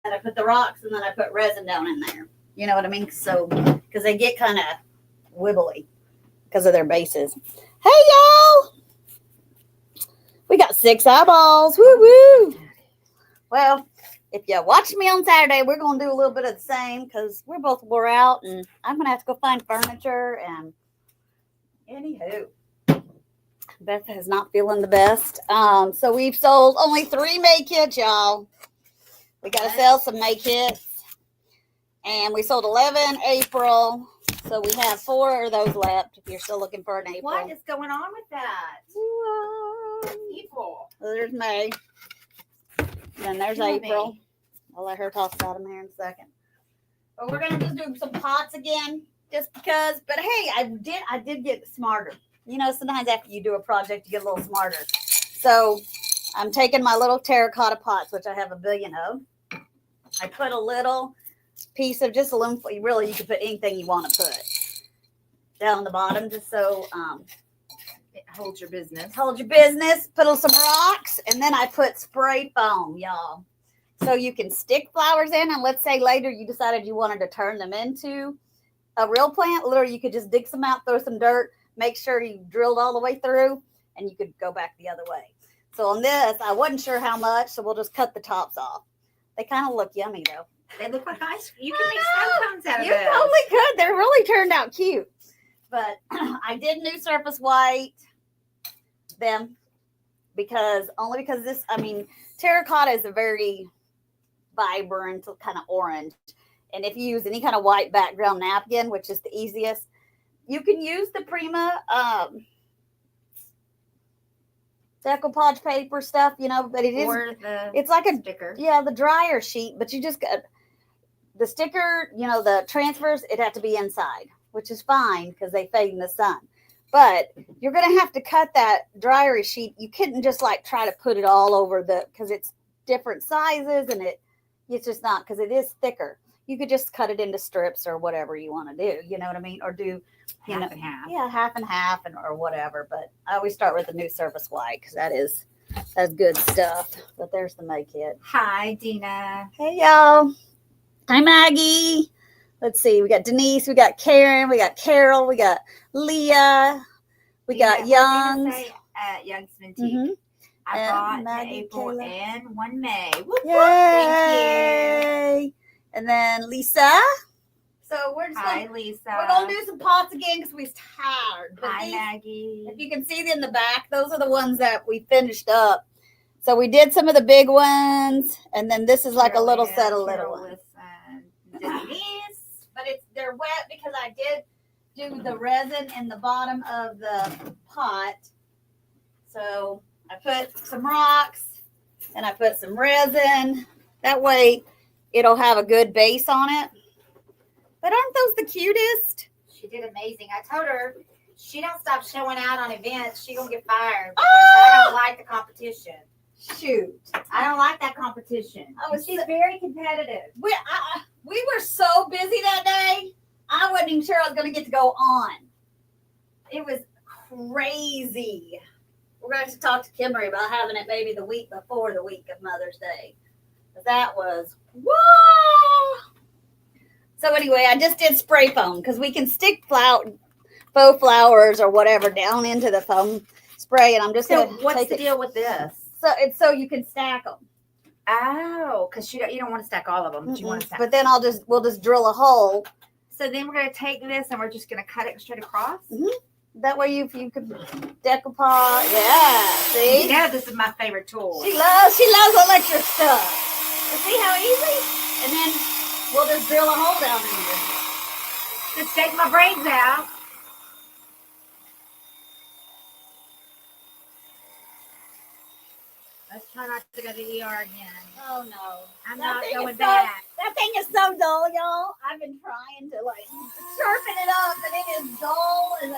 And I put the rocks and then I put resin down in there. You know what I mean? So, because they get kind of wibbly because of their bases. Hey, y'all! We got 6 eyeballs. Woo woo! Well, if you watch me on Saturday, we're going to do a little bit of the same because we're both wore out and I'm going to have to go find furniture. And anywho, Beth is not feeling the best. So we've sold only 3 May kits, y'all. We got to sell some May kits. And we sold 11 April. So we have 4 of those left if you're still looking for an April. What is going on with that? April. So there's May. Then there's April. I'll let her toss about them here in a second. But we're gonna just do some pots again, just because. But hey, I did get smarter. You know, sometimes after you do a project, you get a little smarter. So I'm taking my little terracotta pots, which I have a billion of. I put a little piece of just aluminum. Really, you can put anything you want to put down the bottom, just so it holds your business. Hold your business. Put on some rocks, and then I put spray foam, y'all. So you can stick flowers in, and let's say later you decided you wanted to turn them into a real plant. Literally, you could just dig some out, throw some dirt, make sure you drilled all the way through, and you could go back the other way. So on this, I wasn't sure how much, so we'll just cut the tops off. They kind of look yummy, though. They look like ice cream. You can make snow cones out of You those. totally could. They really turned out cute. But I did new surface white them because this, I mean, terracotta is a very vibrant kind of orange. And if you use any kind of white background napkin, which is the easiest, you can use the Prima decoupage paper stuff, you know, but it's like a sticker. Yeah, the dryer sheet, but you just got the sticker, you know, the transfers, it had to be inside, which is fine because they fade in the sun. But you're going to have to cut that dryer sheet. You couldn't just like try to put it all over because it's different sizes and it's just not, because it is thicker. You could just cut it into strips or whatever you want to do, you know what I mean? Or do half and half. Yeah, half and half or whatever. But I always start with the new surface white because that's good stuff. But there's the May kit. Hi, Dina. Hey, y'all. Hi, Maggie. Let's see. We got Denise. We got Karen. We got Carol. We got Leah. We got Youngs. Youngs Minty. Mm-hmm. I bought Maggie, April Kayla. And 1 May. Whoop, Yay. whoop. Thank you. And then Lisa. So we're Lisa. We're gonna do some pots again because we're tired. But Hi, Maggie. If you can see them in the back, those are the ones that we finished up. So we did some of the big ones, and then this is like a little set of little ones. But they're wet because I did do the resin in the bottom of the pot. So I put some rocks and I put some resin. That way it'll have a good base on it. But aren't those the cutest? She did amazing. I told her she don't stop showing out on events. She gonna get fired because I don't like the competition. Shoot. I don't like that competition. She's very competitive. We were so busy that day, I wasn't even sure I was going to get to go on. It was crazy. We're going to have to talk to Kimberly about having it maybe the week before the week of Mother's Day. That was, whoa! So anyway, I just did spray foam because we can stick faux flowers or whatever down into the foam spray. And I'm just going to what's the deal with this? So it's so you can stack them. Oh, because you don't want to stack all of them, but you want to stack. But then we'll just drill a hole. So then we're going to take this and we're just going to cut it straight across. Mm-hmm. That way you could decoupage. Yeah, see? You know, this is my favorite tool. She loves electric stuff. But see how easy? And then we'll just drill a hole down in here. Just take my brains out. Let's try not to go to the ER again. Oh, no. I'm not going back. That thing is so dull, y'all. I've been trying to, sharpen it up, but it is dull as.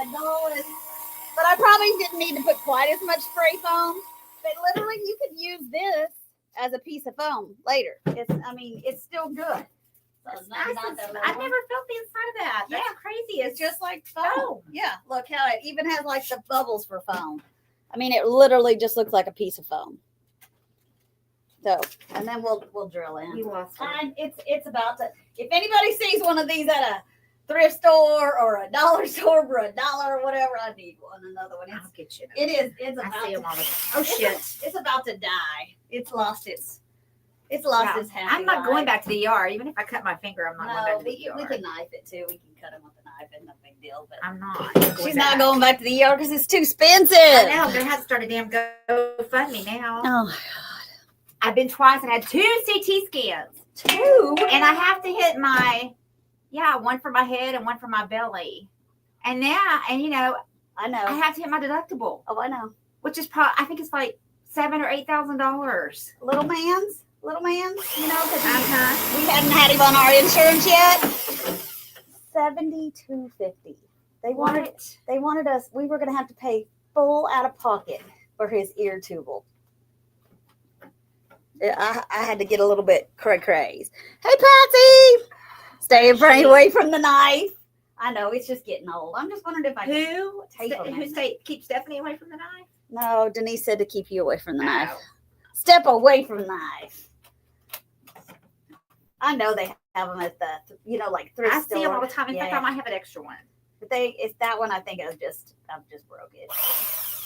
But I probably didn't need to put quite as much spray foam. But literally, you could use this as a piece of foam later. It's still good. So I've never felt the inside of that. That's crazy. It's just like foam. Yeah, look how it even has, the bubbles for foam. It literally just looks like a piece of foam. So, and then we'll drill in. You lost it. And it's about to. If anybody sees one of these at a thrift store or a dollar store for $1 or whatever, I need one. Another one. I'll get you. It is. It's I about see to. them all the time. Oh shit! It's about to die. It's lost its. It's lost its happy I'm not life. going back to the ER. Even if I cut my finger, I'm not going back No, to the ER. we can knife it too. We can cut him with a knife. It's no big deal. But I'm not. she's not going back to the ER because it's too expensive. I know. There has to start a damn GoFundMe now. Oh my I've been twice and had 2 CT scans. God. 2. And I have to hit one for my head and one for my belly. And now, I know. I have to hit my deductible, Oh, I know. which is probably, I think it's like $7,000 or $8,000. Little man's, you know, because Uh-huh. we hadn't had him on our insurance yet. $72.50. They wanted us. We were going to have to pay full out of pocket for his ear tubal. I had to get a little bit crazed. Hey, Patsy, stay away from the knife. I know it's just getting old. I'm just wondering if I Who? tape them in. Keep Stephanie away from the knife? No, Denise said to keep you away from the knife. Oh. Step away from the knife. I know they have them at the, like thrift I store. see them all the time. In fact, Yeah. I might have an extra one. But it's that one. I think I've just broke it.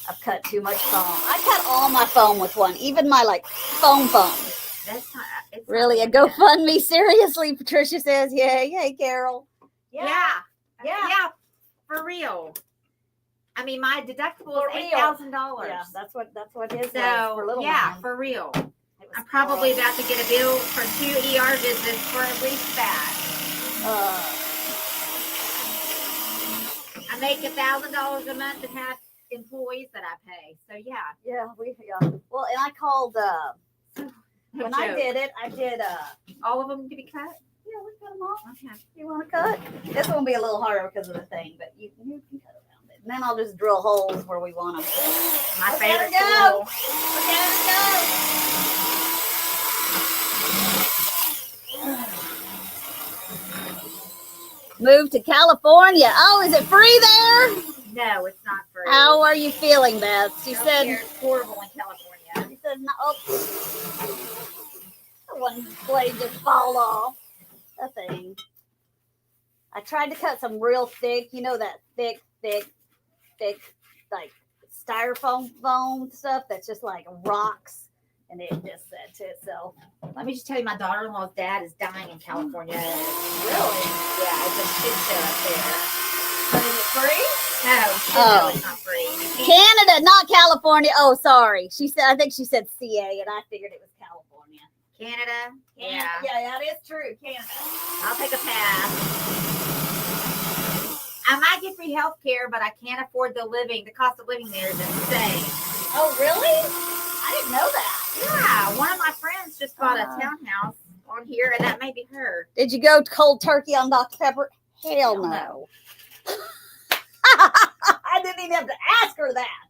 I've cut too much foam. I cut all my foam with one, even my foam. That's not. It's Really, a not GoFundMe? Seriously, Patricia says. Yay, Carol. Yeah. Yeah. For real. I mean, my deductible For is real. $8,000. Yeah, that's what his was So for little yeah, man. for real. It was I'm probably horrible. about to get a bill for 2 ER visits for at least that. I make $1,000 a month and have employees that I pay. So yeah. Yeah. Well, and I called when I did it. I did all of them to be cut. Yeah, we cut them all. Okay. You want to cut? This one will be a little harder because of the thing, but you can cut around it. And then I'll just drill holes where we want them. My Look favorite at her go. tool. Look at her go. Move to California. Oh, is it free there? No, it's not free. How are you feeling, Beth? She Healthcare said. is horrible in California. She said, no. Oh, one blade just fall off. A thing. I tried to cut some real thick, that thick, like styrofoam foam stuff that's just like rocks, and it just said to itself. Let me just tell you, my daughter-in-law's dad is dying in California. Really? Yeah, it's a shit show up there. But is it free? No, Oh. it's not free. Canada, not California. Oh, sorry. She said. I think she said CA, and I figured it was California. Canada? Yeah. Yeah, that is true. Canada. I'll take a pass. I might get free health care, but I can't afford the cost of living there is insane. Oh, really? I didn't know that. Yeah, one of my friends just bought a townhouse on here, and that may be her. Did you go cold turkey on Dr. Pepper? Hell no. I didn't even have to ask her that.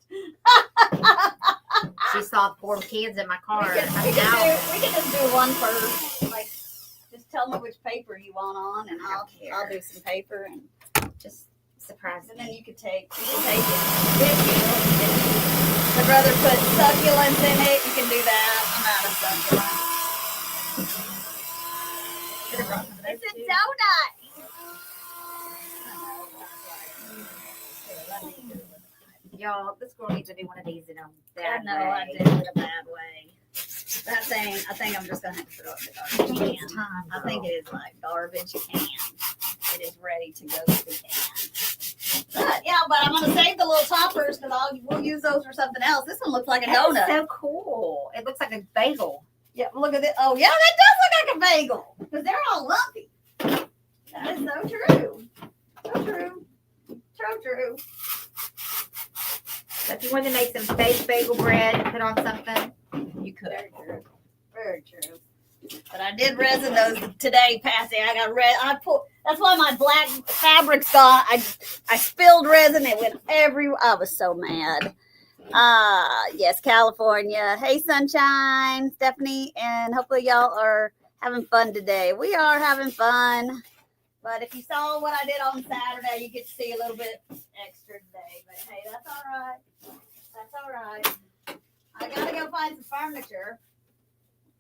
She saw 4 cans in my car. We can just do one first. Like, just tell me which paper you want on, and I'll do some paper, and Just surprise then me. you can take it. If my brother put succulents in it, you can do that. I'm out of succulents. It's a donut. Y'all, this girl needs to do one of these in a I bad know I way. did it in a bad way. That thing, I think I'm just gonna have to throw it in the garbage can. It's time, I think it is like garbage can. It is ready to go to the can. But I'm gonna save the little toppers because we'll use those for something else. This one looks like a donut. That's so cool. It looks like a bagel. Yeah, look at it. Oh yeah, that does look like a bagel because they're all lumpy. That is so true. So true. So true. So if you wanted to make some fake bagel bread and put on something, you could. Very true. Very true. But I did resin those today, Patsy. I got that's why my black fabric's gone. I spilled resin. It went I was so mad. Yes, California. Hey, sunshine, Stephanie, and hopefully y'all are having fun today. We are having fun. But if you saw what I did on Saturday, you get to see a little bit extra today. But hey, that's all right. That's all right. I gotta go find some furniture.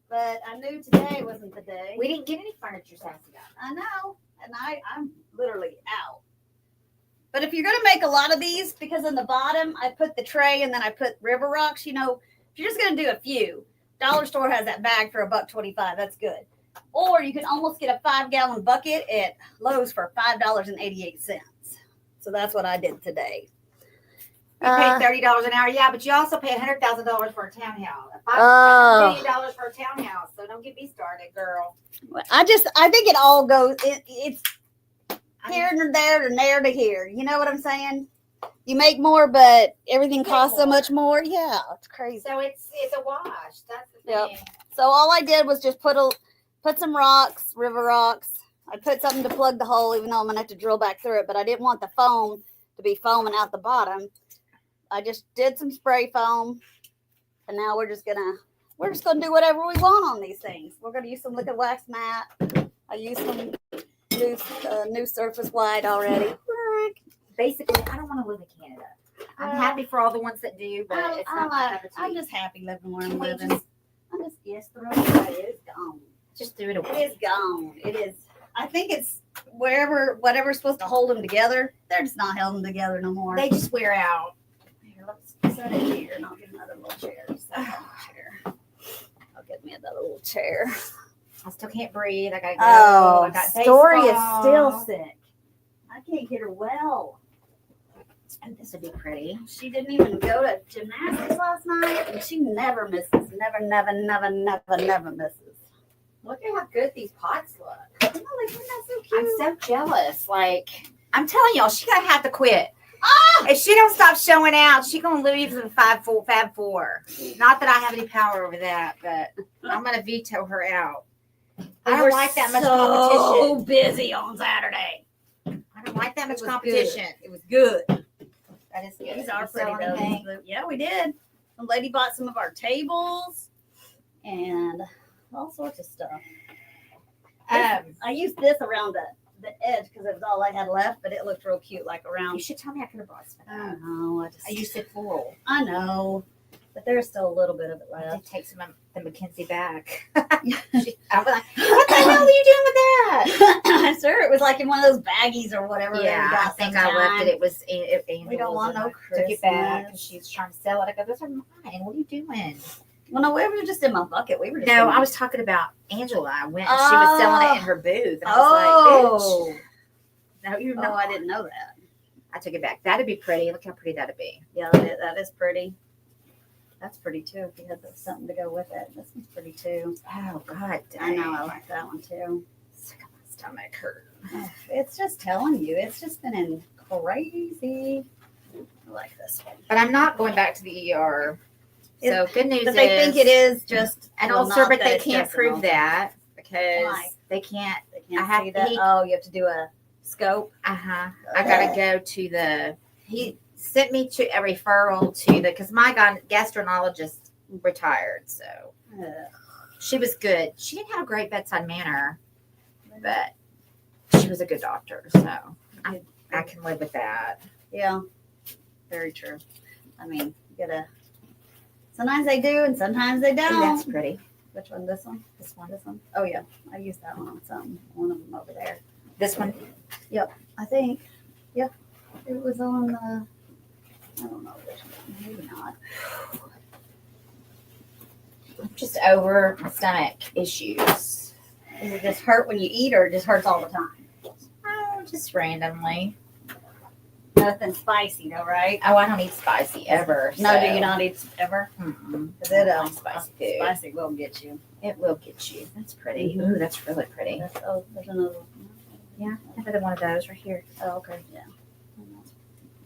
But I knew today wasn't the day. We didn't get any furniture, Sassy. I know, and I'm literally out. But if you're gonna make a lot of these, because in the bottom I put the tray and then I put river rocks. You know, if you're just gonna do a few, dollar store has that bag for $1.25. That's good. Or you can almost get a 5-gallon bucket at Lowe's for $5.88. So that's what I did today. You paid $30 an hour, yeah, but you also pay $100,000 for a townhouse. $5 million for a townhouse. So don't get me started, girl. I think it all goes. It's here to there to there to here. You know what I'm saying? You make more, but everything costs so much more. Yeah, it's crazy. So it's a wash. That's the thing. Yep. So all I did was just put some rocks, river rocks. I put something to plug the hole, even though I'm gonna have to drill back through it. But I didn't want the foam to be foaming out the bottom. I just did some spray foam, and now we're just gonna do whatever we want on these things. We're gonna use some liquid wax mat. I used some new surface white already. Basically, I don't want to live in Canada. I'm happy for all the ones that do, but it's not my cup of tea. I'm just happy living where I'm living. Yes, throw it away. It's gone. Just threw it away. It is gone. It is. I think it's whatever's supposed to hold them together, they're just not holding them together no more. They just wear out. Here, let's set it here, and I'll get another little chair. I'll get me another little chair. I still can't breathe. I gotta go. Oh, I got Story baseball. is still sick. I can't get her well. And this would be pretty. She didn't even go to gymnastics last night, and she never misses. Never misses. Look at how good these pots look. Oh, like, isn't that so cute? I'm so jealous. Like, I'm telling y'all, she gonna have to quit. Ah! If she don't stop showing out, she gonna lose in Fab Four. Not that I have any power over that, but I'm gonna veto her out. I don't like that much competition. So busy on Saturday. I don't like that much competition. It was good. That is good. These are pretty Sell anything? though. Yeah, we did. The lady bought some of our tables and all sorts of stuff. I used this around the edge because it was all I had left, but it looked real cute, like around. You should tell me I could have brought some. I know. I used it floral. I know, but there's still a little bit of it I left. did take some of the Mackenzie back. I was like, what the hell are you doing with that? Sure, it was like in one of those baggies or whatever. Yeah, I think I left it. It was Angel's. We don't want no Took it back Christmas. because she's trying to sell it. I go, those are mine. What are you doing? Well, no, we were just in my bucket. We were just No, I was talking about Angela. I went and she was selling it in her booth. And I was like, bitch. No, you're not. No, I didn't know that. I took it back. That'd be pretty. Look how pretty that'd be. Yeah, that is pretty. That's pretty too. If you had something to go with it, this one's pretty too. Oh God, dang. I know. I like that one too. Sick of my stomach hurt. It's just telling you. It's just been crazy. I like this one. But I'm not going back to the ER. So good news But is they think it is just an well, ulcer, not but that they it's can't just an prove ulcer. that because Why? they can't. They can't I have see to that. eat. Oh, you have to do a scope. I gotta go to the. He sent me to a referral to the because my gastroenterologist retired, so she was good. She didn't have a great bedside manner, but she was a good doctor, so I can live with that. Yeah, very true. I mean, you gotta. Sometimes they do, and sometimes they Ooh, don't. that's pretty. Which one? This one? This one. This one? Oh yeah, I used that one on something. One of them over there. This one. I think. Yeah, it was on the. I don't know which one. Maybe not. I'm just over my stomach issues. Does it just hurt when you eat, or it just hurts all the time? Oh, just randomly. Nothing spicy, though, right? Oh, I don't eat spicy ever. No, so. do you not eat ever? Mm-mm. Because it Spicy food. spicy will get you. It will get you. That's pretty. Ooh, that's really pretty. There's another one. Yeah, another one of those right here. Oh, okay, yeah.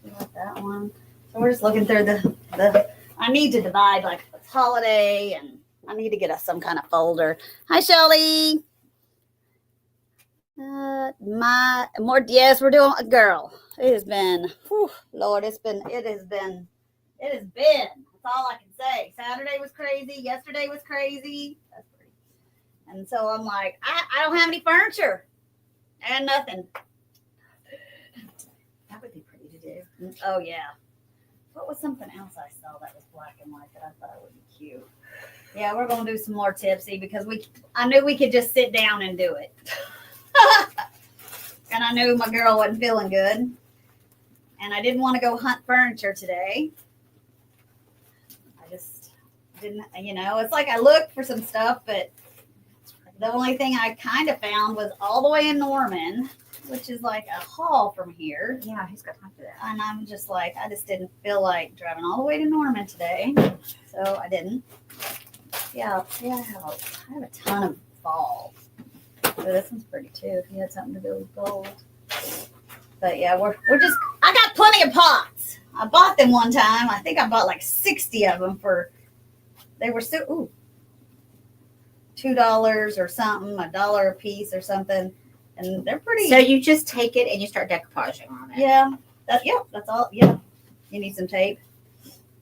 We like that one. So we're just looking through the. I need to divide like it's holiday, and I need to get us some kind of folder. Hi, Shelly. Yes, we're doing a girl. It has been, whew, Lord, it has been. That's all I can say. Saturday was crazy. Yesterday was crazy. That's pretty. And so I'm like, I don't have any furniture and nothing. That would be pretty to do. Oh yeah. What was something else I saw that was black and white that I thought would be cute? Yeah, we're gonna do some more tipsy because I knew we could just sit down and do it. And I knew my girl wasn't feeling good. And I didn't want to go hunt furniture today. I just didn't, it's like I looked for some stuff, but the only thing I kind of found was all the way in Norman, which is like a haul from here. Yeah, who's got time for that? And I'm just like, I just didn't feel like driving all the way to Norman today. So I didn't. Yeah, I have a ton of balls. So this one's pretty too, if you had something to do with gold. But yeah, I got plenty of pots. I bought them one time. I think I bought like 60 of them they were $2 or something, $1 a piece or something. And they're pretty. So you just take it and you start decoupaging on it. Yeah, that's all. Yeah. You need some tape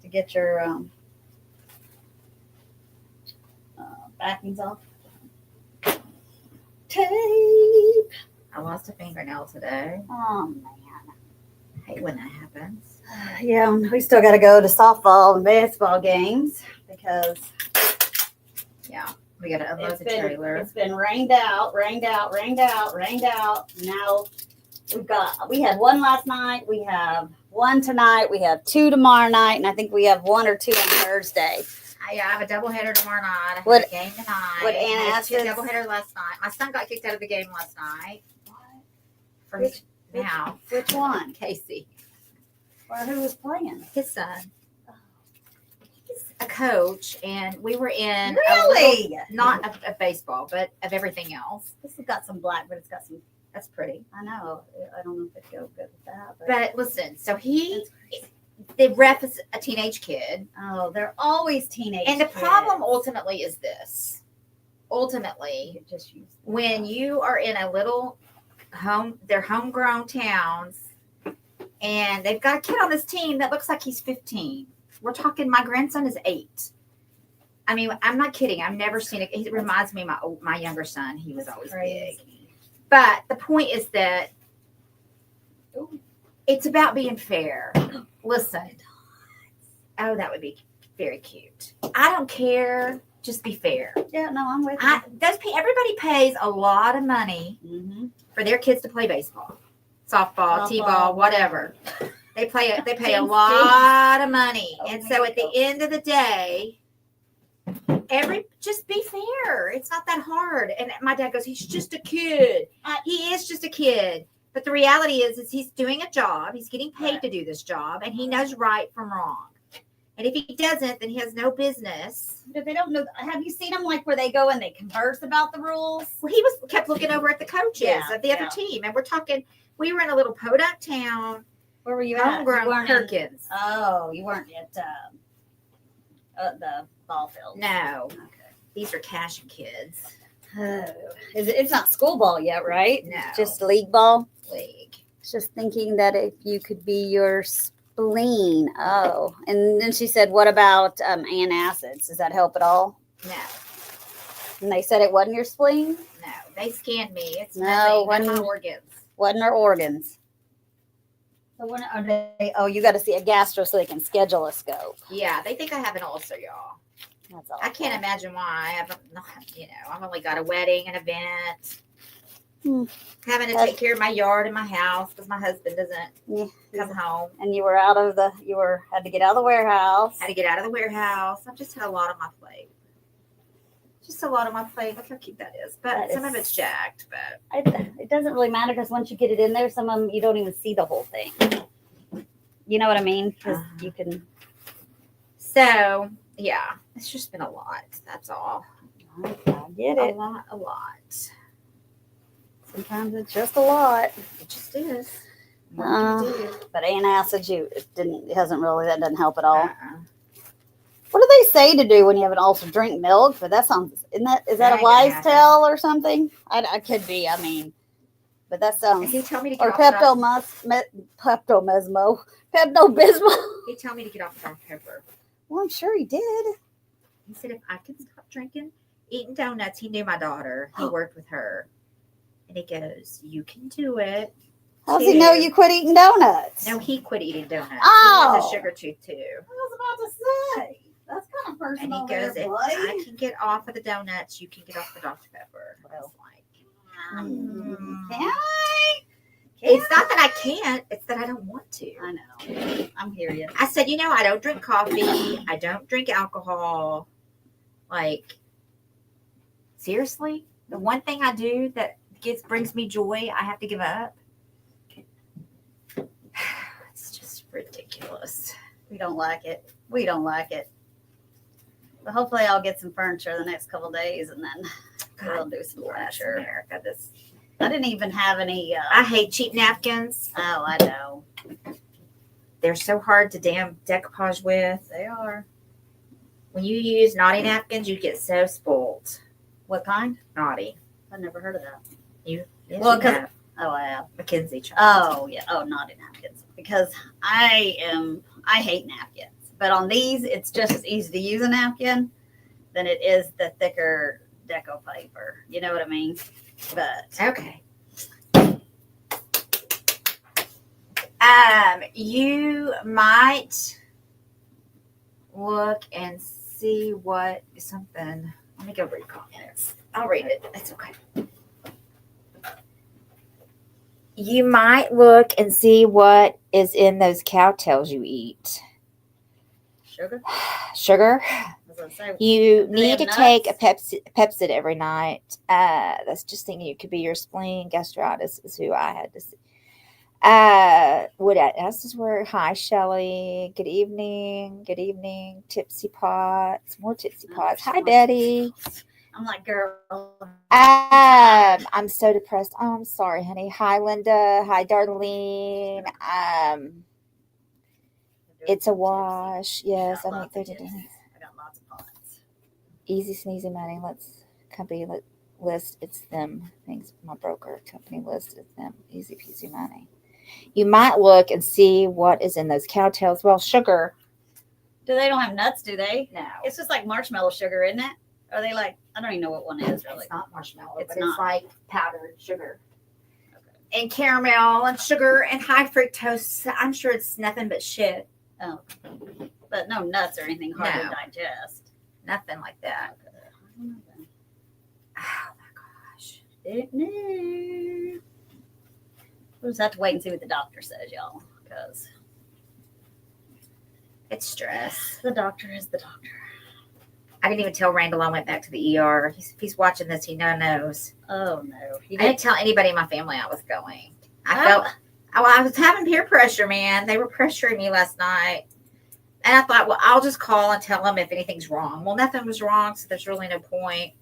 to get your backings off. Tape. I lost a fingernail today. Oh man. I hate when that happens. Yeah, we still got to go to softball and baseball games because We got to unload the trailer. It's been rained out. Now we had one last night. We have one tonight. We have 2 tomorrow night, and I think we have 1 or 2 on Thursday. I have a doubleheader tomorrow night. I have What- a game tonight. what Anna I had asked 2 us- doubleheader last night. My son got kicked out of the game last night. From Which- now, Which one? Casey, Or who was playing? his son. He's a coach, and we were in Really? not a baseball, but of everything else. This has got some black, but it's got some. That's pretty. I know. I don't know if it'd go good with that. But listen, so That's crazy. the ref is a teenage kid. Oh, they're always teenage. And the kids. problem ultimately is this. Ultimately, You just use when you are in a little they're homegrown towns, and they've got a kid on this team that looks like he's 15. We're talking, my grandson is 8. I mean, I'm not kidding. I've never seen it. It reminds me of my younger son. He was That's always crazy. big. But the point is that it's about being fair. Listen. Oh, that would be very cute. I don't care. Just be fair. Yeah, no, I'm with you. Everybody pays a lot of money Mm-hmm. for their kids to play baseball, softball, t-ball, whatever. They pay a lot of money, and so at the end of the day, just be fair. It's not that hard. And my dad goes, he's just a kid. He is just a kid. But the reality is he's doing a job. He's getting paid to do this job, and he knows right from wrong. And if he doesn't, then he has no business. But they don't know. Have you seen them like where they go and they converse about the rules? Well, he kept looking over at the coaches of the other team, and we're talking. We were in a little podunk town. Where were you at? Homegrown You weren't Perkins. you weren't at the ball field. No, Okay. these are cash kids. Oh, it's not school ball yet, right? No. Just league ball. League. Just thinking that if you could be your spleen. Oh, and then she said, "What about antacids? Does that help at all?" No, And they said it wasn't your spleen. no. They scanned me. It's No, nothing. My organs. Wasn't her organs. So when are they? Oh, you got to see a gastro so they can schedule a scope. Yeah, they think I have an ulcer, y'all. That's all. I can't imagine why. I haven't, I've only got a wedding, an event. Having to take care of my yard and my house because my husband doesn't come home. And you were had to get out of the warehouse. Had to get out of the warehouse. I've just had a lot on my plate. Just a lot on my plate. Look how cute that is. But That some is- of it's jacked. But It doesn't really matter because once you get it in there, some of them you don't even see the whole thing. You know what I mean? Because you can. so yeah, it's just been a lot. That's all. I get A it. lot. Sometimes it's just a lot. It just is. What can you do? But antacids, that doesn't help at all. Uh-uh. What do they say to do when you have an ulcer? Drink milk? But is that That a ain't wise gonna tell or something? I could be. I mean, but that sounds. He told me to Or get off Pepto-Bismol. He told me to get off Dr. Pepper. Well, I'm sure he did. He said if I could stop drinking, eating donuts. He knew my daughter. He worked with her, and he goes, "You can do it." How's he know you quit eating donuts? No, he quit eating donuts. Oh. He has a sugar tooth too. I was about to say. That's kind of And personal he goes, there, if boy. I can get off of the donuts, you can get off the Dr. Pepper. I was like, Can I? it's not that I can't, it's that I don't want to. I know. I'm here yet. I said, I don't drink coffee. I don't drink alcohol. Like, seriously? The one thing I do that brings me joy, I have to give up? It's just ridiculous. We don't like it. We don't like it. But hopefully I'll get some furniture the next couple days and then we'll do some furniture. America, this. I didn't even have any. I hate cheap napkins. Oh, I know. They're so hard to damn decoupage with. They are. When you use naughty napkins, you get so spoiled. What kind? Naughty. I've never heard of that. Yes, Well, you 'cause- have. Oh, I have. Mackenzie child. Oh, yeah. Oh, naughty napkins. Because I hate napkins. But on these, it's just as easy to use a napkin than it is the thicker deco paper. You know what I mean? But Okay. You might look and see what something. Let me go read comments. I'll read it. It's okay. You might look and see what is in those cowtails you eat. sugar? Sugar. As I say, You Do they need to have take a nuts? Pepsid every night. That's just thinking it could be your spleen. Gastritis is who I had to see. What else is where? Hi, Shelly. Good evening. Good evening. Tipsy Pots. More Tipsy Pots. Hi, Betty. I'm like, girl. I'm so depressed. Oh, I'm sorry, honey. Hi, Linda. Hi, Darlene. It's a wash. Yes, I make 30 days. I got lots of pots. Easy sneezy money. List. It's them. Things. My broker company list. It's them. Easy peasy money. You might look and see what is in those cowtails. Well, sugar. They don't have nuts, do they? No. It's just like marshmallow sugar, isn't it? Are they like, I don't even know what one is really. It's not marshmallow, It's but not. it's like powdered sugar. Okay. And caramel and sugar and high fructose. I'm sure it's nothing but shit. Oh. But no nuts or anything hard No. to digest. Nothing like that. Okay. Oh my gosh. No. We'll just have to wait and see what the doctor says, y'all. Because It's stress. the doctor is the doctor. I didn't even tell Randall I went back to the ER. If he's watching this, he knows. Oh, no. I didn't tell anybody in my family I was going. Oh. I was having peer pressure, man. They were pressuring me last night. And I thought, well, I'll just call and tell them if anything's wrong. Well, nothing was wrong, so there's really no point.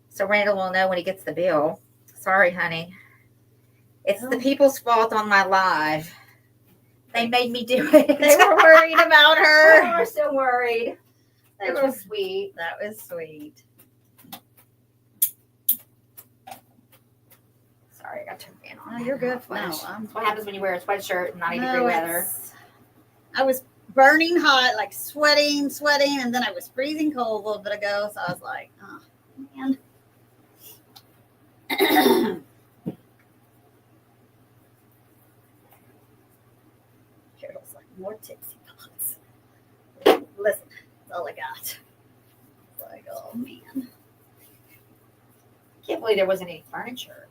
So Randall will know when he gets the bill. Sorry, honey. It's the people's fault on my live. They made me do it. They were worried about her. They were so worried. They were sweet. That was sweet. Sorry, I got to turn the fan on. No, you're good. No, That's I'm what happens when you wear a sweatshirt in 90 degree No, weather. I was burning hot, like sweating, and then I was freezing cold a little bit ago. So I was like, oh, man. Carol's like, more tipsy pots. Listen, that's all I got. It's like, oh, man. Can't believe there wasn't any furniture.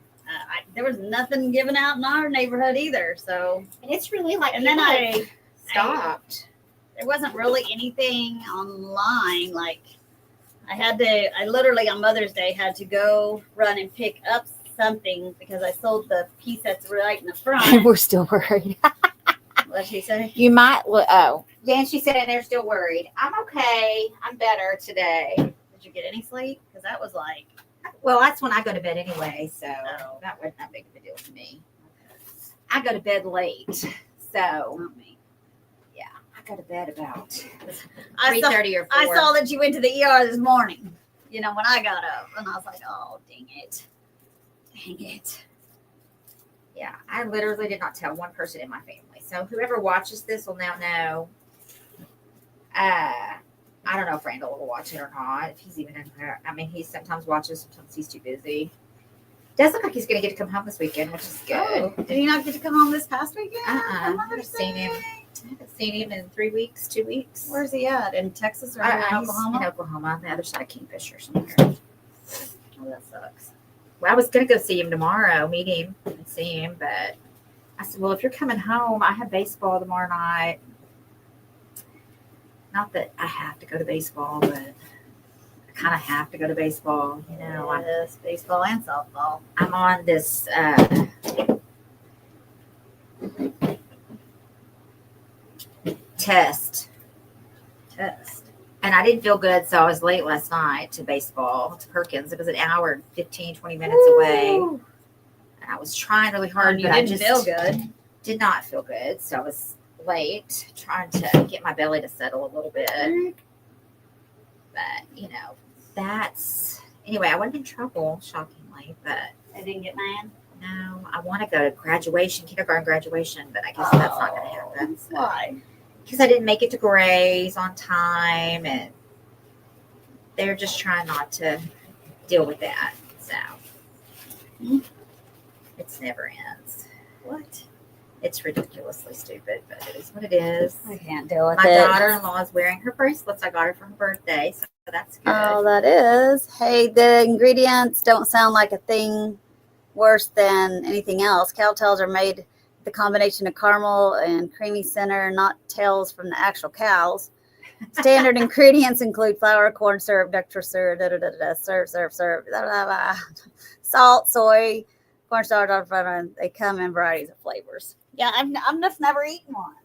There was nothing given out in our neighborhood either. So, And it's really like, and then people stopped. there wasn't really anything online. Like I literally on Mother's Day had to go run and pick up something because I sold the piece that's right in the front. We're still worried. What'd she say? You might look. Oh, yeah. And she said, and they're still worried. I'm okay. I'm better today. Did you get any sleep? Because that was like, Well, that's when I go to bed anyway, so Oh. that wasn't that big of a deal to me. I go to bed late, so not me. yeah, I go to bed about I saw, 3:30 or 4. I saw that you went to the ER this morning. You know, when I got up, and I was like, oh, dang it. Yeah, I literally did not tell one person in my family. So whoever watches this will now know. I don't know if Randall will watch it or not. If he's even in there. I mean, he sometimes watches. Sometimes he's too busy. Does look like he's going to get to come home this weekend, which is good. Oh, did he not get to come home this past weekend? I've Mother's seen him. Day? I haven't seen him in 3 weeks, 2 weeks. Where's he at? In Texas or in He's Oklahoma? in Oklahoma, on the other side of Kingfisher somewhere. Oh, that sucks. Well, I was gonna go see him tomorrow, meet him and see him, but I said, well, if you're coming home, I have baseball tomorrow night. Not that I have to go to baseball, but I kind of have to go to baseball. You know, Yes, baseball and softball. I'm on this test, and I didn't feel good, so I was late last night to baseball, to Perkins. It was an hour and 15, 20 minutes away. Woo. And I was trying really hard, You but I didn't just feel good. did not feel good. So I was late, trying to get my belly to settle a little bit. But, you know, anyway, I wasn't in trouble, shockingly, but I didn't get mad. no, I want to go to kindergarten graduation, but I guess that's not going to happen. So. Why? Because I didn't make it to Gray's on time, and they're just trying not to deal with that. So it never ends. What? It's ridiculously stupid, but it is what it is. I can't deal with My it. daughter-in-law is wearing her bracelets. I got her for her birthday, so that's good. Oh, that is. Hey, the ingredients don't sound like a thing worse than anything else. Cow tails are made the combination of caramel and creamy center, not tails from the actual cows. Standard ingredients include flour, corn syrup, dextrose syrup, syrup, salt, soy, cornstarch, and they come in varieties of flavors. Yeah, I'm just never eaten one.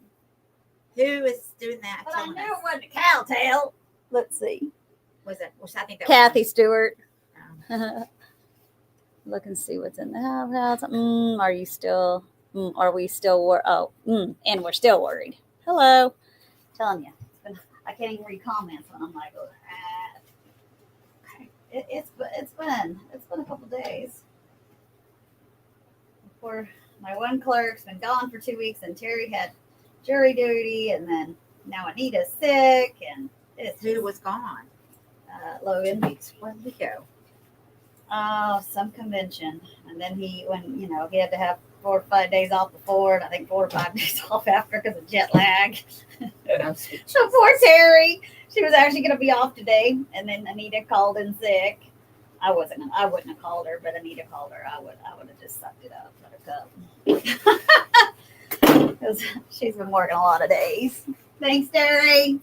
Who is doing that? But I knew it wasn't a cow tail. Let's see. Was it? I think that Kathy was Stewart. um, Look and see what's in the house. Are you still? Are we still? And we're still worried. Hello. Telling you, I can't even read comments when I'm like, it's been a couple days. Before my one clerk's been gone for 2 weeks, and Terry had jury duty, and then now Anita's sick, and who was gone? 2 Logan. weeks. Where did we go? Oh, some convention, and then he had to have 4 or 5 days off before, and I think 4 or 5 days off after because of jet lag. So poor Terry, she was actually going to be off today, and then Anita called in sick. I wouldn't have called her, but Anita called her. I would have just sucked it up, let her come, because she's been working a lot of days. Thanks, Terry.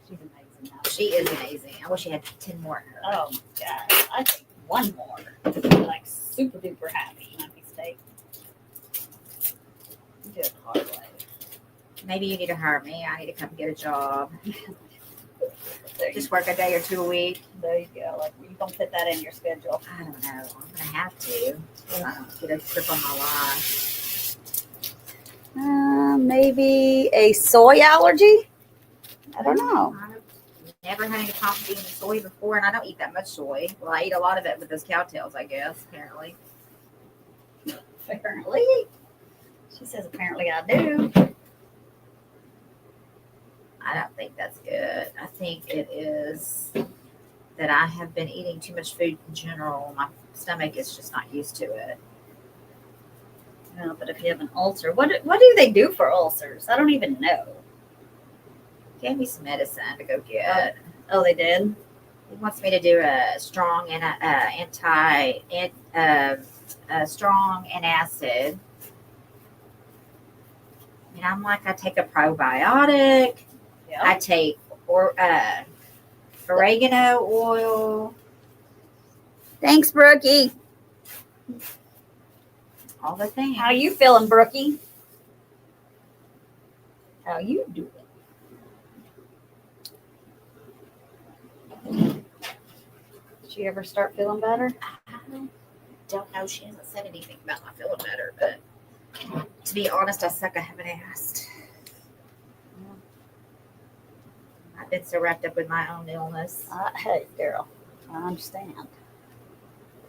She's amazing. She is amazing. I wish she had 10 more. Oh God, I think one more. Like super duper happy. My mistake. You do it the hard way. Maybe you need to hire me. I need to come get a job. Just work a day or 2 a week. There you go. Like you don't fit that in your schedule. I don't know. I'm gonna have to. I don't get a grip on my life. Maybe a soy allergy. I don't know. I've never had any problem eating soy before, and I don't eat that much soy. Well, I eat a lot of it with those cowtails, I guess. Apparently. Apparently. She says apparently I do. I don't think that's good. I think it is that I have been eating too much food in general. My stomach is just not used to it. No, but if you have an ulcer, what do they do for ulcers? I don't even know. Gave me some medicine to go get. Oh, they did? He wants me to do a strong and strong antacid. And I'm like, I take a probiotic. Yeah. I take oregano oil. Thanks, Brookie. All the things. How you feeling, Brookie? How you doing? Did she ever start feeling better? I don't know. She hasn't said anything about not feeling better, but to be honest, I haven't asked. I've been so wrapped up with my own illness. Hey, girl, I understand.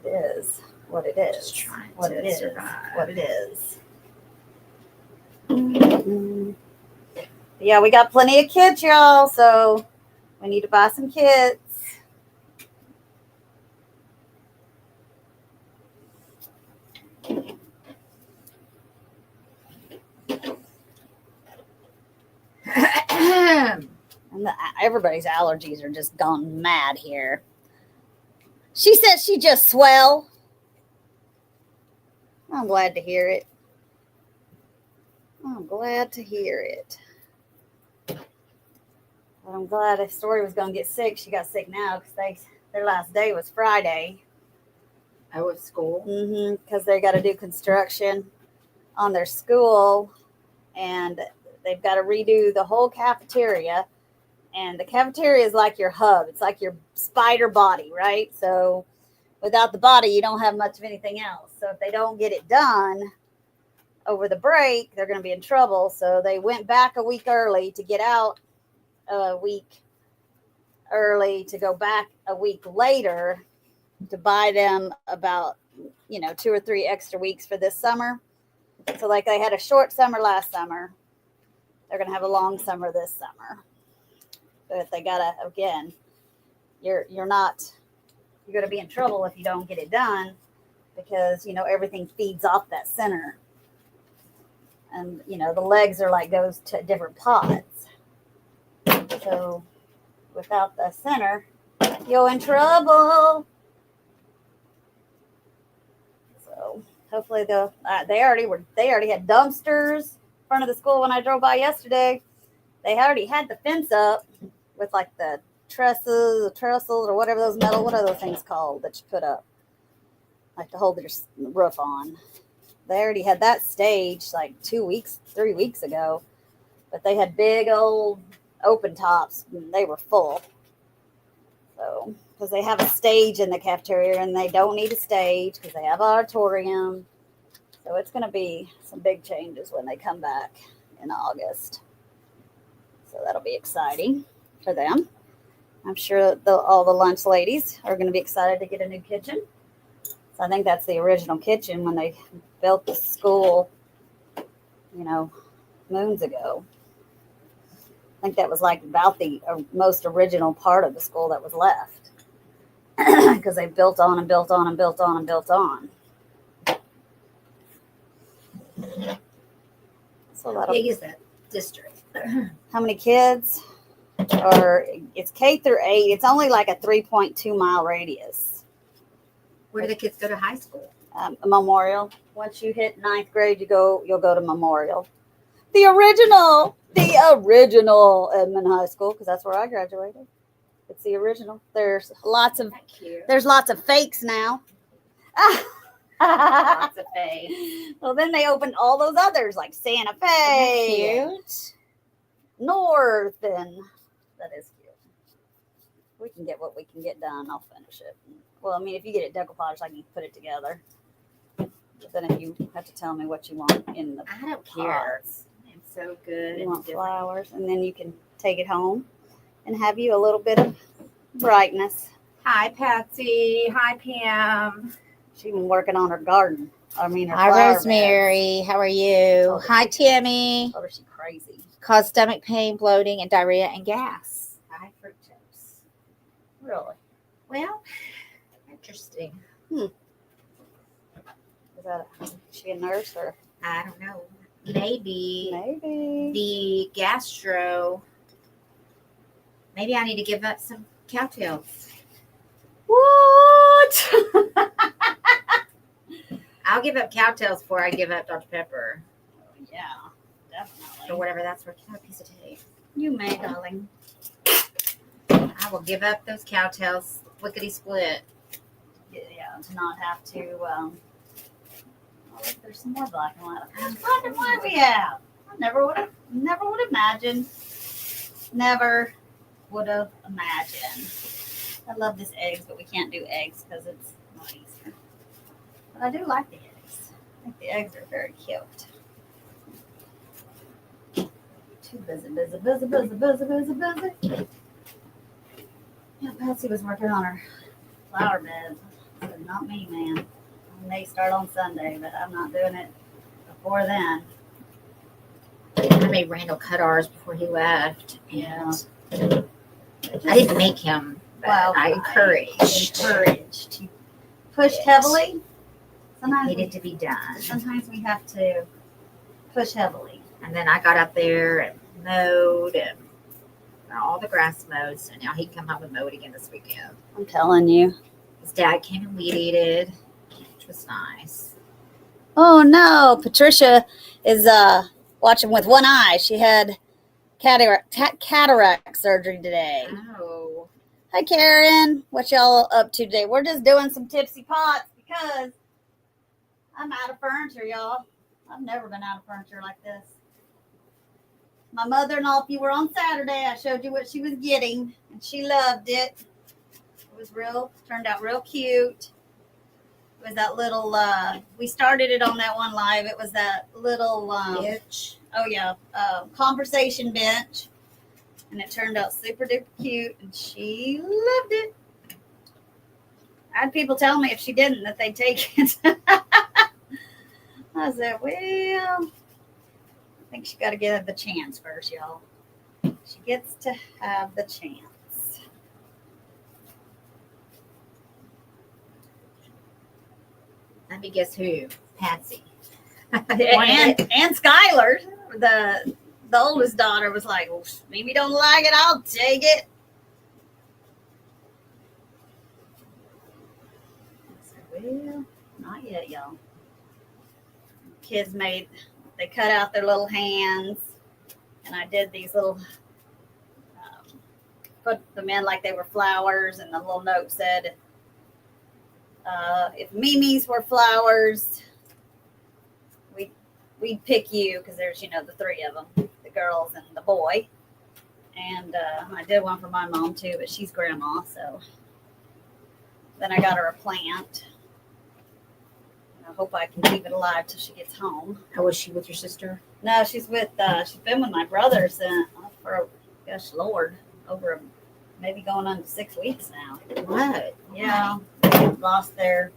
It is what it is. Just trying what to it is. survive. What it is. Mm-hmm. Yeah, we got plenty of kits, y'all. So we need to buy some kits. everybody's allergies are just gone mad here. She says she just swell. I'm glad to hear it. I'm glad to hear it. But I'm glad if Story was going to get sick, she got sick now because their last day was Friday. Oh, at school? Because they got to do construction on their school, and they've got to redo the whole cafeteria. And the cafeteria is like your hub. It's like your spider body, right? So without the body, you don't have much of anything else. So if they don't get it done over the break, they're going to be in trouble. So they went back a week early to get out a week early to go back a week later to buy them about 2 or 3 extra weeks for this summer. So like they had a short summer last summer, they're going to have a long summer this summer. But they gotta, again, you're going to be in trouble if you don't get it done, because everything feeds off that center, and the legs are like goes to different pods. So without the center, you're in trouble. So hopefully they already had dumpsters in front of the school when I drove by yesterday. They already had the fence up with like the trestles or whatever what are those things called that you put up, like to hold your roof on. They already had that staged like 3 weeks ago, but they had big old open tops and they were full. So, because they have a stage in the cafeteria and they don't need a stage because they have an auditorium. So it's going to be some big changes when they come back in August. So that'll be exciting for them. I'm sure all the lunch ladies are going to be excited to get a new kitchen. So I think that's the original kitchen when they built the school, moons ago. I think that was like about the most original part of the school that was left, because they built on and built on and built on and built on. So how big is that district? How many kids? It's K through 8. It's only like a 3.2 mile radius. Where do the kids go to high school? Memorial. Once you hit 9th grade, you'll go to Memorial. The original Edmond High School, because that's where I graduated. It's the original. There's lots of fakes now. Lots of fakes. Well, then they opened all those others like Santa Fe, Cute. North, and that is cute. We can get what we can get done. I'll finish it. Well, I mean, if you get it decoupage, I can put it together. But then if you have to tell me what you want in the I don't care. It's so good. You want flowers, and then you can take it home and have you a little bit of brightness. Hi, Patsy. Hi, Pam. She's been working on her garden. Her Hi, flower Rosemary. How are you? Hi, Tammy. Oh, she's crazy. Cause stomach pain, bloating, and diarrhea and gas. High fructose. Really? Well, interesting. Is she a nurse or? I don't know. Maybe the gastro. Maybe I need to give up some cowtails. What? I'll give up cowtails before I give up Dr. Pepper. Yeah, definitely. Or whatever that's worth. Have a piece of tape. You may, darling. I will give up those cowtails. Lickety split. Yeah, to not have to. There's some more black and white. How much black and white we have? I never would have imagined. Never would have imagined. I love this eggs, but we can't do eggs because it's not Easter. But I do like the eggs. I think the eggs are very cute. Too busy. Yeah, Patsy was working on her flower beds. I said, not me, man. I may start on Sunday, but I'm not doing it before then. I made Randall cut ours before he left. Yeah. I didn't make him, but I encouraged. You pushed heavily. Sometimes Needed to be done. Sometimes we have to push heavily. And then I got up there and mowed, and got all the grass mowed, so now he can come home and mow it again this weekend. I'm telling you. His dad came and weed-eated, which was nice. Oh no, Patricia is watching with one eye. She had cataract surgery today. Oh. Hi Karen, what y'all up to today? We're just doing some tipsy pots because I'm out of furniture, y'all. I've never been out of furniture like this. My mother-in-law, if you were on Saturday, I showed you what she was getting, and she loved it. It was turned out real cute. It was that little, we started it on that one live. It was that little, Bench. oh yeah, conversation bench. And it turned out super duper cute, and she loved it. I had people tell me if she didn't that they'd take it. I said, well, I think she got to give it the chance first, y'all. She gets to have the chance. Let me guess who? Patsy. and Skylar, the oldest daughter, was like, well, Mimi don't like it, I'll take it. I said, well, not yet, y'all. Kids they cut out their little hands, and I did these little, put them in like they were flowers, and the little note said, if Mimi's were flowers, we'd pick you, because there's, the three of them, the girls and the boy. And I did one for my mom too, but she's grandma, so then I got her a plant. I hope I can keep it alive till she gets home. How was she with your sister? No, she's been with my brother since, for, gosh, Lord, over maybe going on to 6 weeks now. What? Yeah, they lost their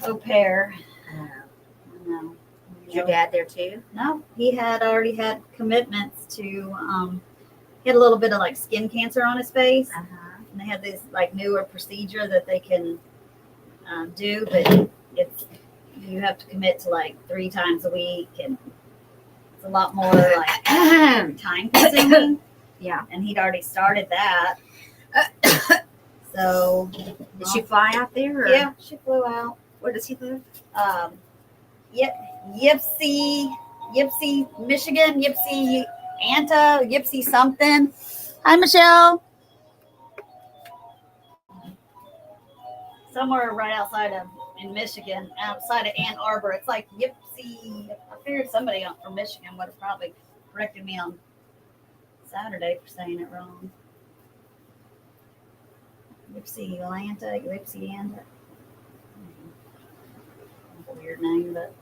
au pair. Oh. I know. Is your dad there too? No, he had already had commitments to, he had a little bit of like skin cancer on his face. Uh-huh. And they had this like newer procedure that they can do, but you have to commit to like 3 times a week, and it's a lot more like time consuming. Yeah. And he'd already started that. So did she fly out there? Or? Yeah, she flew out. Where does he live? Yipsy, Michigan, Yipsy something. Hi, Michelle. Somewhere right in Michigan, outside of Ann Arbor. It's like Yipsy. I figured somebody from Michigan would have probably corrected me on Saturday for saying it wrong. Yipsy Anta. A weird name, but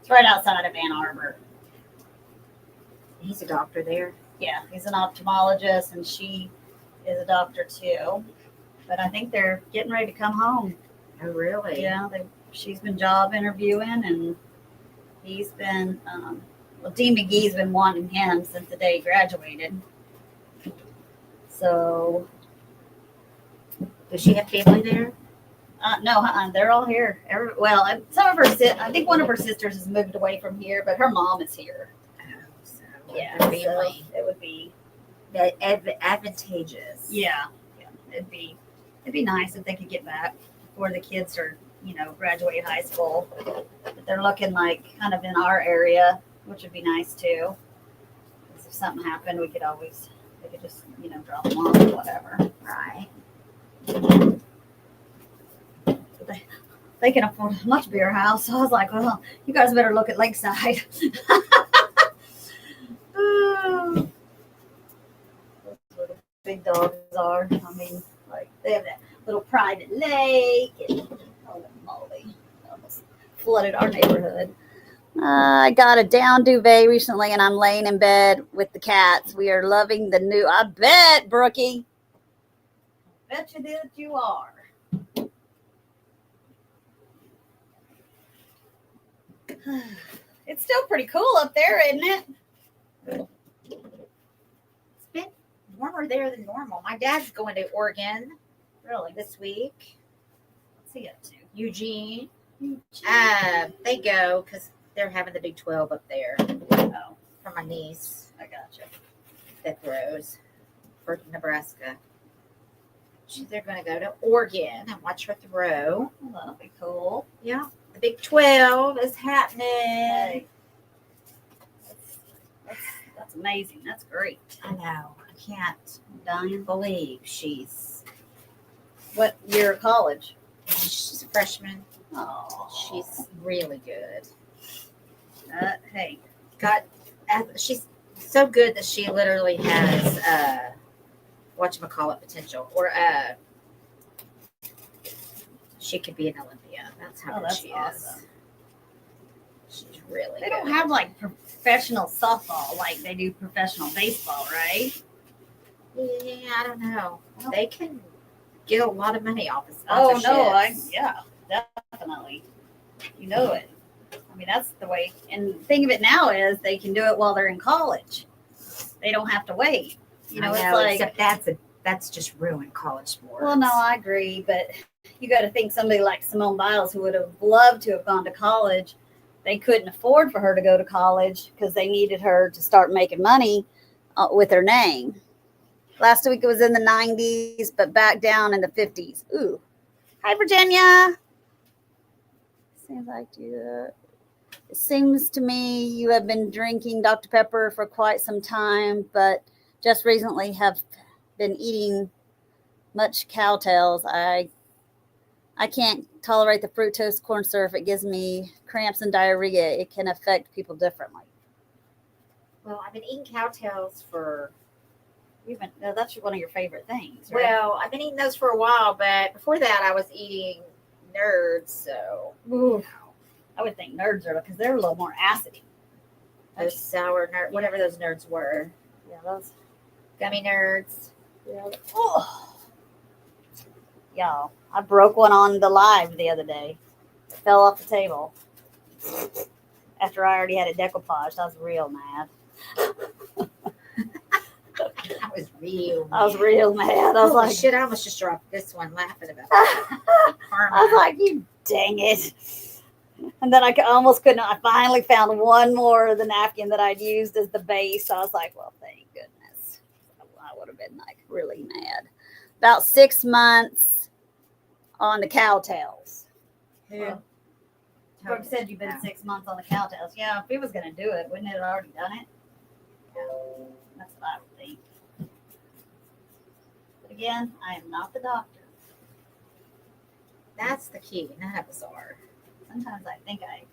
it's right outside of Ann Arbor. He's a doctor there. Yeah, he's an ophthalmologist, and she is a doctor too. But I think they're getting ready to come home. Oh, really? Yeah, she's been job interviewing, and he's been, Dean McGee's been wanting him since the day he graduated. So. Does she have family there? No, they're all here. Some of I think one of her sisters has moved away from here, but her mom is here. Oh, so yeah, family. So it would be advantageous. Yeah, it'd be nice if they could get back before the kids are, graduate high school. But they're looking like kind of in our area, which would be nice too. Because if something happened, they could just, drop them off or whatever. Right. They can afford a much bigger house. So I was like, well, you guys better look at Lakeside. That's where the big dogs are. I mean, like, they have that little private lake. And holy moly, almost flooded our neighborhood. I got a down duvet recently, and I'm laying in bed with the cats. We are loving the new. I bet, Brookie. Bet you that you are. It's still pretty cool up there, isn't it? It's been warmer there than normal. My dad's going to Oregon Really? this week. What's he up to? Eugene. They go because they're having the Big 12 up there. Oh, For my niece I gotcha. that throws. for Nebraska. They're going to go to Oregon and watch her throw. Well, that'll be cool. Yeah, the Big 12 is happening. Hey. That's amazing. That's great. I know. I can't believe she's Year of college? a freshman. Oh, She's really good. Hey, She's so good that she literally has whatchamacallit potential, or she could be an Olympia. That's how good she awesome. is. She's really They good. don't have like professional softball like they do professional baseball, right? Yeah, I don't know. They can get a lot of money off of Oh sponsorships. no, definitely. You know it. I mean, that's the way. And the thing of it now is they can do it while they're in college. They don't have to wait. You know, I it's like, except that's just ruined college sports. well, no, I agree, but you got to think somebody like Simone Biles, who would have loved to have gone to college, they couldn't afford for her to go to college because they needed her to start making money with her name. Last week it was in the 90s, but back down in the 50s. Ooh. Hi, Virginia. It seems to me you have been drinking Dr. Pepper for quite some time, but just recently have been eating much cowtails. I can't tolerate the fructose corn syrup. It gives me cramps and diarrhea. It can affect people differently. Well, I've been eating cowtails for... That's one of your favorite things, right? Well, I've been eating those for a while, but before that I was eating Nerds, so... Ooh, I would think Nerds are, because they're a little more acidy. Those sour Nerds, whatever those Nerds were. Yeah, those Gummy Nerds. Yeah. Oh. Y'all, I broke one on the live the other day. It fell off the table. After I already had it decoupaged, I was real mad. I was real mad. I was real mad. I was like, shit, I almost just dropped this one laughing about I was like, you dang it. And then I almost couldn't. I finally found one more of the napkin that I'd used as the base. I was like, well, thank goodness. I would have been like really mad. About 6 months on the cowtails. Who? Brooke said you've been 6 months on the cowtails. Yeah, if he was going to do it, wouldn't it have already done it? Yeah, that's what I would think. But again, I am not the doctor. That's the key. None of us are. Sometimes I think I,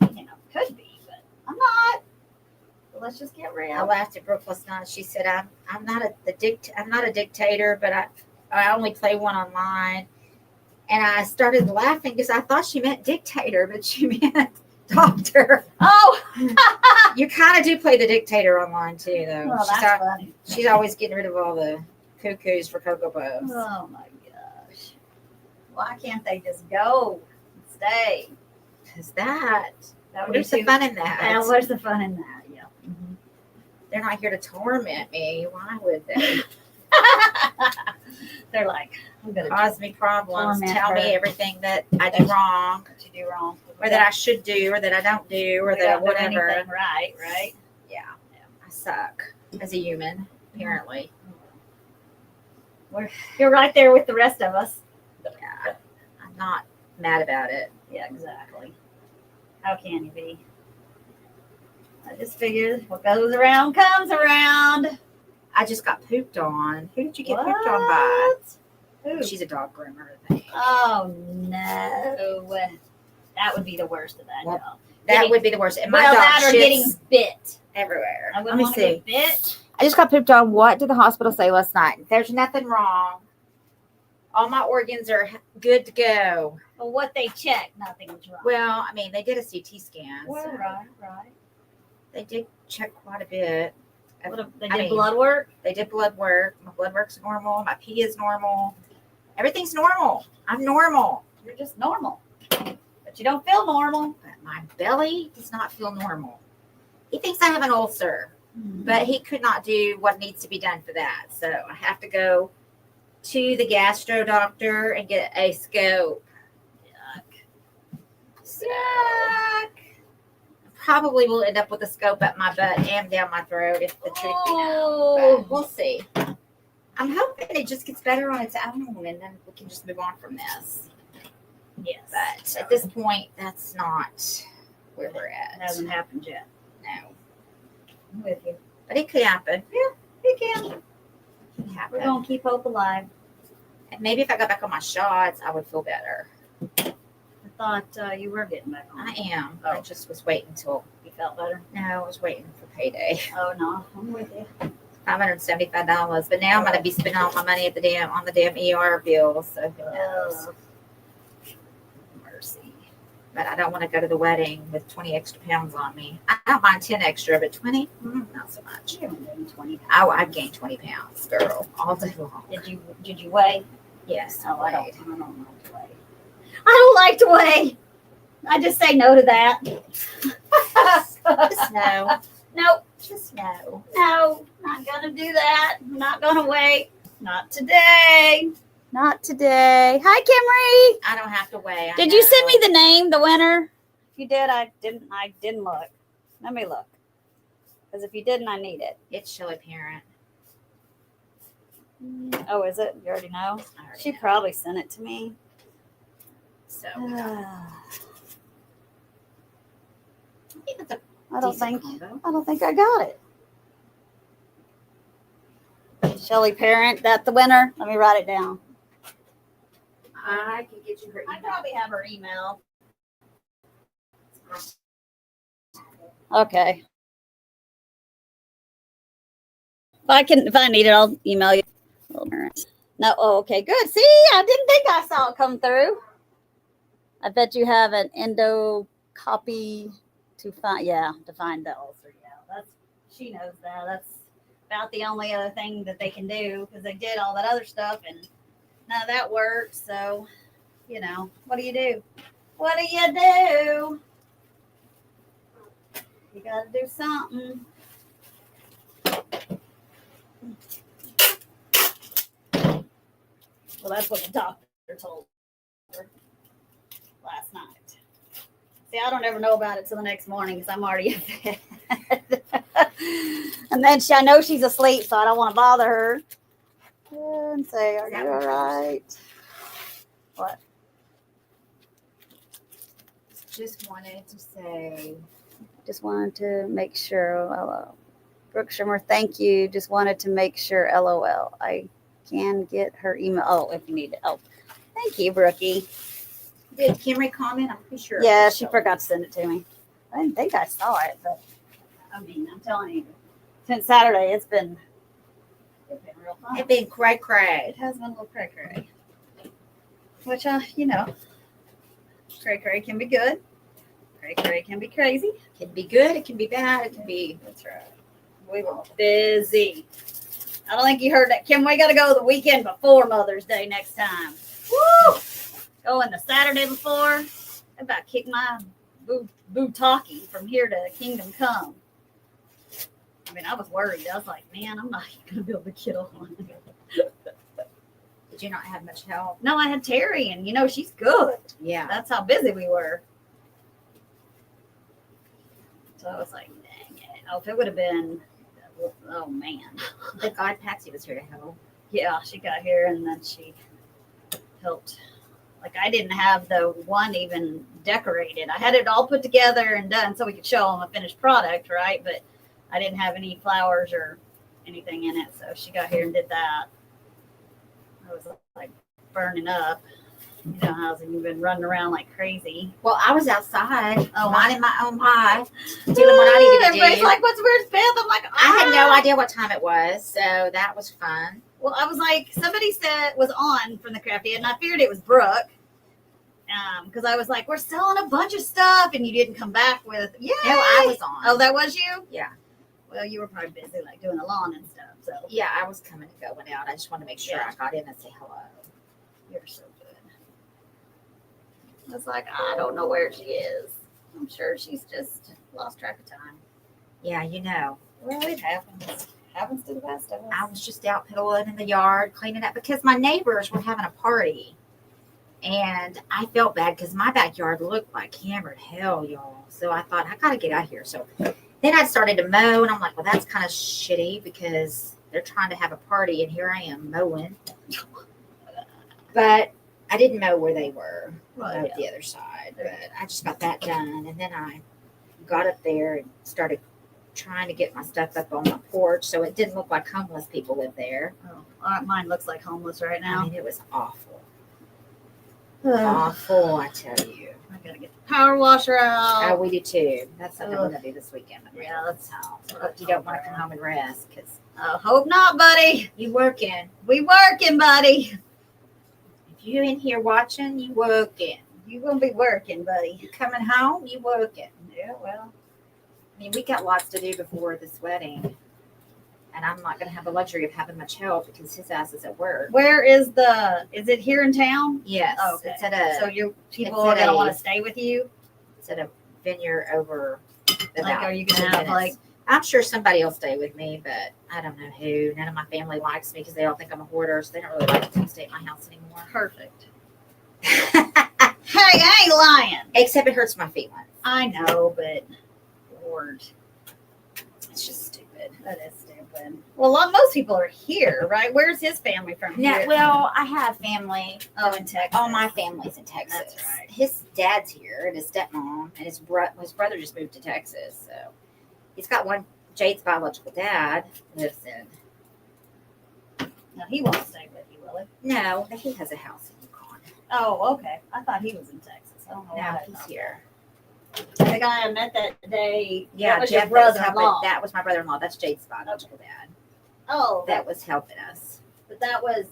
could be, but I'm not. So let's just get real. I laughed at Brooke last night. She said, "I'm not a dictator, but I only play one online." And I started laughing because I thought she meant dictator, but she meant doctor. Oh, you kind of do play the dictator online too, though. Well, that's funny. She's always getting rid of all the cuckoos for Cocoa Puffs. Oh my gosh! Why can't they just go and stay? Because that would where's the fun in that? And where's the fun in that? Yeah. Mm-hmm. They're not here to torment me. Why would they? They're like, I'm gonna cause me problems, tell me her. everything that I do wrong, What you do wrong, or that I should do, or that I don't do, or that whatever. Anything right? Yeah, I suck as a human, apparently. You're right there with the rest of us. Yeah, I'm not mad about it. Yeah, exactly. How can you be? I just figured what goes around comes around. I just got pooped on. Who did you get pooped on by? Who? She's a dog groomer, I think. Oh no, that would be the worst of that job. That would be the worst. And my well, dog that or getting bit everywhere. I wouldn't want to get bit. I just got pooped on. What did the hospital say last night? There's nothing wrong. All my organs are good to go. But what they checked, nothing's wrong. Well, I mean, they did a CT scan. Well, so right. They did check quite a bit. They did blood work? They did blood work. My blood work's normal. My pee is normal. Everything's normal. I'm normal. You're just normal. But you don't feel normal. But my belly does not feel normal. He thinks I have an ulcer. But he could not do what needs to be done for that. So I have to go to the gastro doctor and get a scope. Yuck. So, yuck. Probably will end up with a scope up my butt and down my throat if the truth be known. But we'll see. I'm hoping it just gets better on its own, and then we can just move on from this. Yes. But at this point, that's not where we're It at. hasn't happened yet. No, I'm with you. but it could happen. It can. It could happen. We're gonna keep hope alive. And maybe if I got back on my shots, I would feel better. I thought you were getting back on. I am. Oh. I just was waiting until. You felt better? No, I was waiting for payday. Oh no, I'm with you. $575, but now I'm going to be spending all my money at the damn ER bill. So who knows? Mercy. But I don't want to go to the wedding with 20 extra pounds on me. I don't mind 10 extra, but 20, not so much. You haven't gained 20. Oh, I've gained 20 pounds, girl, all day long. Did you weigh? Yes, Oh, I don't weighed. like to weigh. I don't like to weigh. I just say no to that. Just no. Nope. Just no. No, not gonna do that. Not gonna wait. Not today. Not today. Hi, Kimry. I don't have to weigh. I Did you send know. me the name, the winner? If you did, I didn't look. Let me look. Because if you didn't, I need it. It's Chili Parent. Oh, is it? You already know? I already She know. probably sent it to me. So we got it's a I don't decent think combo. I got it. Shelly Parent, that the winner? Let me write it down. I can get you her email. I probably have her email. Okay. If I need it, I'll email you. No, oh, okay, good. See, I didn't think I saw it come through. I bet you have an endo copy to find. Yeah, to find those. Yeah, she knows that. That's about the only other thing that they can do because they did all that other stuff and none of that worked. So, what do you do? What do you do? You got to do something. Well, that's what the doctor told her last night. See, I don't ever know about it till the next morning because I'm already in bed. And then I know she's asleep, so I don't want to bother her. And say, are you all right? What? Just wanted to say. Just wanted to make sure. Hello. Brooke Shimmer, thank you. Just wanted to make sure. LOL. I can get her email. Oh, if you need it. Oh, thank you, Brookie. Did Kimry comment? I'm pretty sure. Yeah, she forgot to send it to me. I didn't think I saw it, but I'm telling you, since Saturday, it's been real fun. It's been cray. It has been a little cray. Which, cray can be good. Cray can be crazy. It can be good. It can be bad. It can be. That's right. We were busy. I don't think you heard that. Kim, we got to go the weekend before Mother's Day next time. Woo! Going the Saturday before. I about kicked my boo-talkie from here to Kingdom Come. I was worried. I was like, man, I'm not even going to be able to get on. Did you not have much help? No, I had Terry, and she's good. Yeah. That's how busy we were. So I was like, dang it. Oh, if it would have been, oh man. Thank God Patsy was here to help. Yeah, she got here and then she helped. Like I didn't have the one even decorated. I had it all put together and done so we could show them a finished product, right? But I didn't have any flowers or anything in it. So she got here and did that. I was like burning up. I was been running around like crazy. Well, I was outside, minding my own pie, doing Doing what I needed to Everybody's do. like, what's where's Beth? I'm like, I had no idea what time it was, so that was fun. Well, I was like, somebody said was on from the Crafty, and I feared it was Brooke. Because I was like, we're selling a bunch of stuff, and you didn't come back with, yeah. No, I was on. Oh, that was you? Yeah. Well, you were probably busy, like doing the lawn and stuff. So Yeah, I was coming and going out. I just wanted to make sure I got in and say hello. you're so good. I was like, I don't know where she is. I'm sure she's just lost track of time. Yeah, Well, it happens. Happens to the best of us. I was just out piddling in the yard, cleaning up because my neighbors were having a party. And I felt bad because my backyard looked like hammered hell, y'all. So I thought, I got to get out here. So then I started to mow, and I'm like, well, that's kind of shitty because they're trying to have a party, and here I am mowing. But I didn't mow where they were. I mowed the other side. But I just got that done, and then I got up there and started trying to get my stuff up on my porch so it didn't look like homeless people lived there. Mine looks like homeless right I now. mean, it was awful. Awful, I tell you. I gotta get the power washer out. Oh, we do too. That's something we're gonna do this weekend. Yeah, that's But you don't want to come home and rest because hope not, buddy. you working. We working, buddy. If you in here watching, you working. You gonna be working, buddy. You coming home, you working. Yeah, well. I mean, we got lots to do before this wedding, and I'm not gonna have the luxury of having much help because his ass is at work. Where is is it here in town? Yes, Oh, okay. it's at a. So people it's are at gonna a- want to stay with you? It's at a vineyard over. Like, are you gonna 10 have minutes. like? I'm sure somebody will stay with me, but I don't know who. None of my family likes me because they all think I'm a hoarder, so they don't really like to stay at my house anymore. Perfect. Hey, I ain't lying. Except it hurts my feelings. I know, but Lord, It's just stupid. that is stupid. Well, most people are here, right? Where's his family from? No, Here? well, I have family. Oh, in Texas. All my family's in Texas. That's right. His dad's here, and his stepmom, and his brother just moved to Texas. So he's got one. Jade's biological dad lives in. No, he won't stay with you, will he? No, he has a house in Yukon. Oh, okay. I thought he was in Texas. I don't know. No, why I he's thought here. that. The guy I met that day. Yeah, that was Jeff, your brother-in-law. that was my brother-in-law. That's Jade's biological dad. Oh, That was helping us. but that was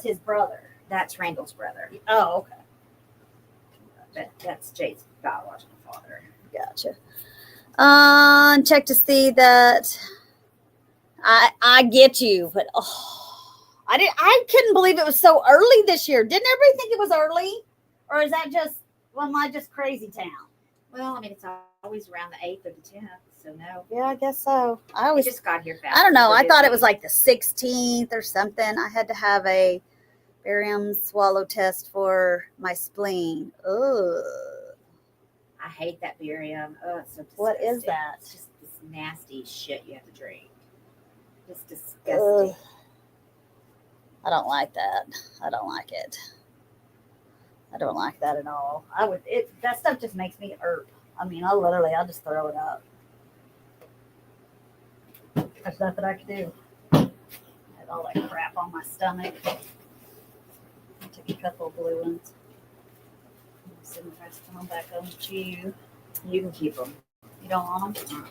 his brother. That's Randall's brother, Oh, okay. but that's Jade's biological father. Gotcha. Check to see that. I get you, but I couldn't believe it was so early this year. Didn't everybody think it was early, or is that just am I just crazy town? Well, I mean, it's always around the 8th or the 10th, so no. Yeah, I guess so. I We always just got here fast. I don't know. We're I thought it busy. was like the 16th or something. I had to have a barium swallow test for my spleen. Ugh. I hate that barium. Oh, it's so disgusting. What is that? It's just this nasty shit you have to drink. It's Ugh. disgusting. I don't like that. I don't like it. I don't like that at all. That stuff just makes me irp. I mean, I'll just throw it up. There's nothing I can do. I had all that crap on my stomach. I took a couple of blue ones. Send the rest of them back over to you. You can keep them. You don't want them?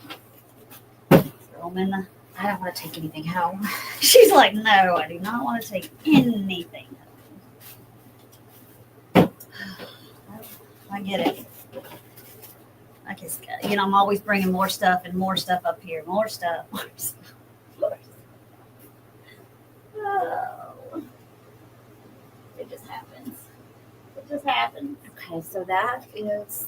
Throw them in the. I don't want to take anything home. She's like, no, I do not want to take anything. I get it. I just, I'm always bringing more stuff up here, more stuff. Oh, it just happens. It just happens. Okay, so that is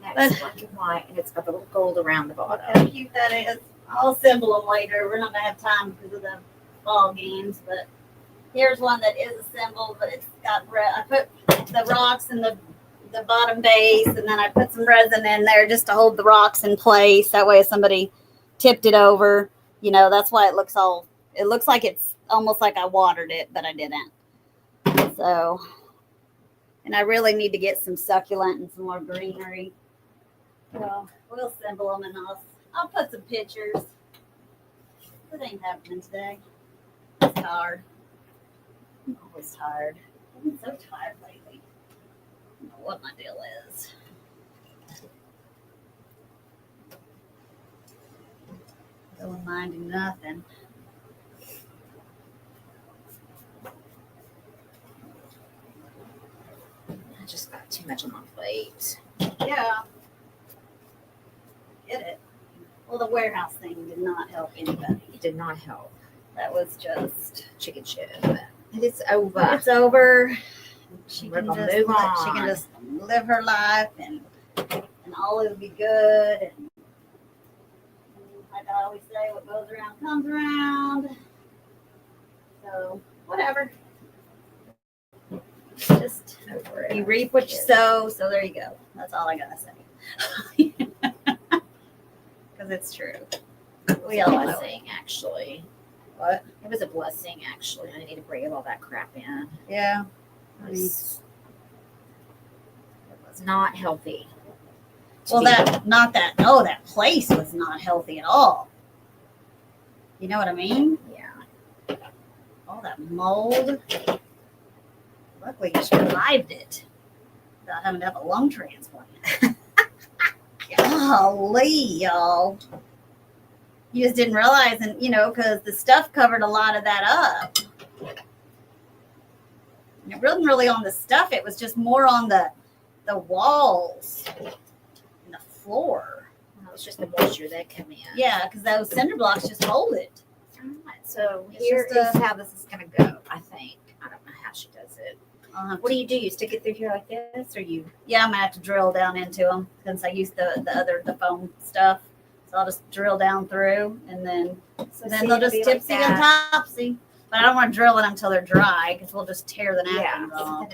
next black and white, and it's got the little gold around the Look bottom. how cute that is. I'll assemble them later. We're not gonna have time because of the ball games, but here's one that is assembled, but it's got I put the rocks in the bottom base, and then I put some resin in there just to hold the rocks in place. That way, if somebody tipped it over, that's why it looks like it's almost like I watered it, but I didn't. So, and I really need to get some succulent and some more greenery. So we'll assemble them, and I'll put some pictures. It ain't happening today. I'm tired. I'm always tired. I've been so tired lately. I don't know what my deal is. Don't mind nothing. I just got too much on my plate. Yeah. Get it. Well, the warehouse thing did not help anybody. It did not help. That was just Chicken shit. But it is over. it's over. She We're can gonna just move she can on. just live her life, and all will be good. And like I always say, what goes around comes around. So whatever. Just Over it. you reap what you sow. So there you go. That's all I gotta say. Because it's true. was We a all know blessing, actually. What? It was a blessing, actually. I need to bring all that crap in. Yeah. It was not healthy. Well, that place was not healthy at all. You know what I mean? Yeah. All that mold. Luckily, you survived it without having to have a lung transplant. Golly, y'all. You just didn't realize, and because the stuff covered a lot of that up. And it wasn't really on the stuff, it was just more on the walls and the floor. Well, it's just the moisture that come in. Yeah, because those cinder blocks just hold it. Alright, so It's here just is how this is going to go, I think. I don't know how she does it. What do? You stick it through here like this, or you? Yeah, I'm gonna have to drill down into them since I used the foam stuff. So I'll just drill down through, and then they'll just tipsy and topsy. But I don't want to drill it until they're dry because we'll just tear the napkins off.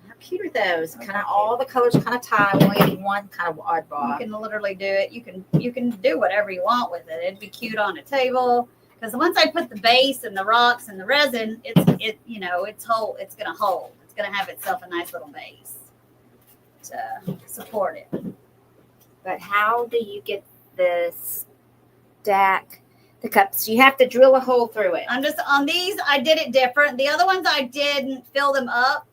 How cute are those? Kind of all the colors kind of tie. We only have one kind of oddball. You can literally do it. You can do whatever you want with it. It'd be cute on a table. Because once I put the base and the rocks and the resin, it's gonna hold. It's gonna have itself a nice little base to support it. But how do you get the cups? You have to drill a hole through it. I'm just on these. I did it different. The other ones I didn't fill them up,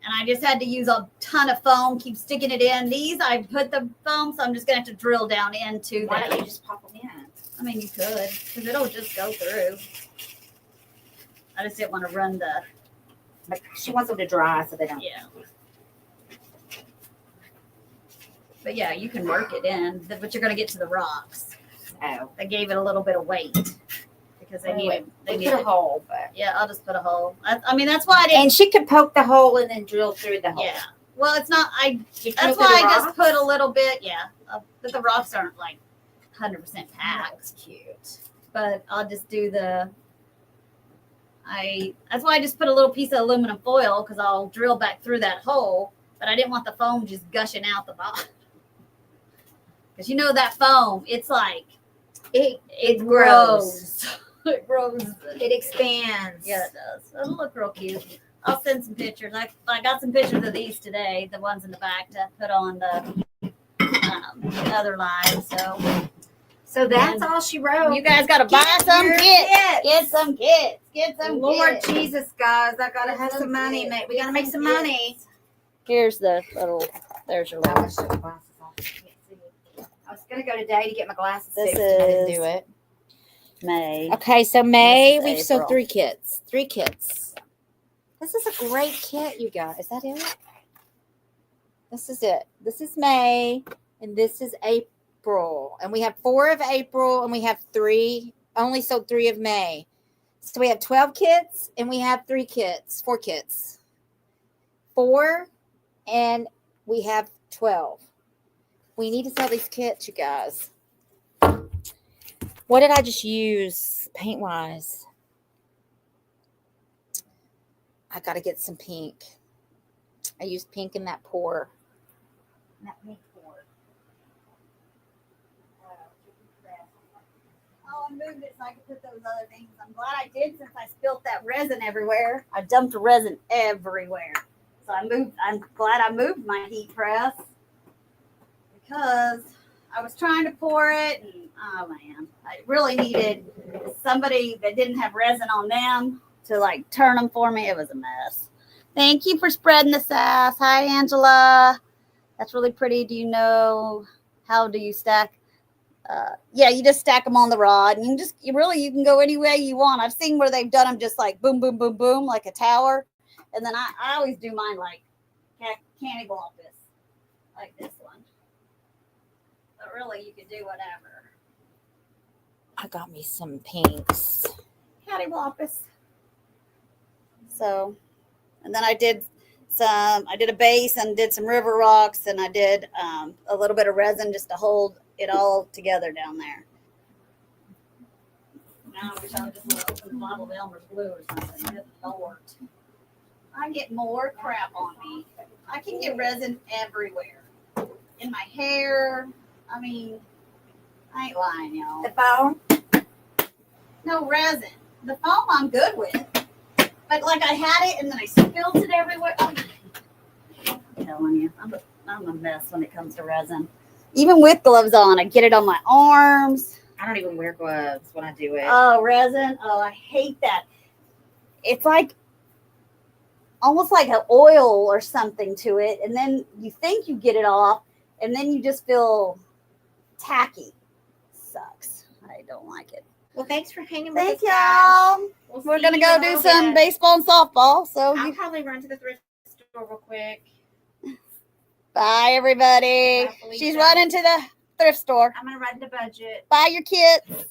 and I just had to use a ton of foam. Keep sticking it in. These I put the foam, so I'm just gonna have to drill down into them. Why don't you just pop them in? I mean, you could, because it'll just go through. I just didn't want to run the. But she wants them to dry so they don't. Yeah. But yeah, you can work it in, but you're going to get to the rocks. Oh. They gave it a little bit of weight because they needed. They put a hole, but yeah, I'll just put a hole. I mean, that's why I didn't. And she could poke the hole and then drill through the hole. Yeah. Well, it's not. That's why I just put a little bit. Yeah, but the rocks aren't like 100% packed. That's cute. But I'll just do the. That's why I just put a little piece of aluminum foil because I'll drill back through that hole. But I didn't want the foam just gushing out the bottom. Because that foam, it's like it grows. It grows. It expands. Yeah, it does. It'll look real cute. I'll send some pictures. I got some pictures of these today, the ones in the back to put on the other line. So that's all she wrote. You guys got to buy some kits. Get some kits. Get some Lord kits. Jesus, guys, I got to have some money. We got to make some money. Here's the little, there's your little. I was going to go today to get my glasses This fixed and I didn't is do it. May. Okay, so May, This is we've sold April. 3 kits. 3 kits. This is a great kit, you guys. Is that it? This is it. This is May, and this is April. And we have 4 of April, and we have 3. Only sold 3 of May. So we have 12 kits, and we have 4 kits. 4, and we have 12. We need to sell these kits, you guys. What did I just use paint-wise? I got to get some pink. I used pink in that pour. That pink pour. Oh, I moved it so I could put those other things. I'm glad I did since I spilt that resin everywhere. I dumped resin everywhere. So I'm glad I moved my heat press because I was trying to pour it and oh man, I really needed somebody that didn't have resin on them to like turn them for me. It was a mess. Thank you for spreading the sass. Hi, Angela. That's really pretty. Do you know how do you stack? Yeah, you just stack them on the rod, and you can go any way you want. I've seen where they've done them just like boom, boom, boom, boom, like a tower, and then I always do mine like candy bloppus, like this one. But really, you could do whatever. I got me some pinks. Candy bloppus. So, and then I did a base and did some river rocks, and I did a little bit of resin just to hold it all together down there. Now I wish I would just open the bottle of Elmer's Blue or something. Good Lord. I get more crap on me. I can get resin everywhere. In my hair. I mean, I ain't lying, y'all. The phone? No resin. The foam I'm good with. But like I had it and then I spilled it everywhere. Oh, I'm telling you, I'm a mess when it comes to resin. Even with gloves on, I get it on my arms. I don't even wear gloves when I do it. Oh, resin. Oh, I hate that. It's like almost like an oil or something to it. And then you think you get it off and then you just feel tacky. Sucks. I don't like it. Well, thanks for hanging with Thank us, guys. y'all. We'll We're see going to you go in a do little some bit. baseball and softball. So I'll probably run to the thrift store real quick. bye, everybody. Bye, Felicia. She's running to the thrift store. I'm going to run to budget. Buy your kits.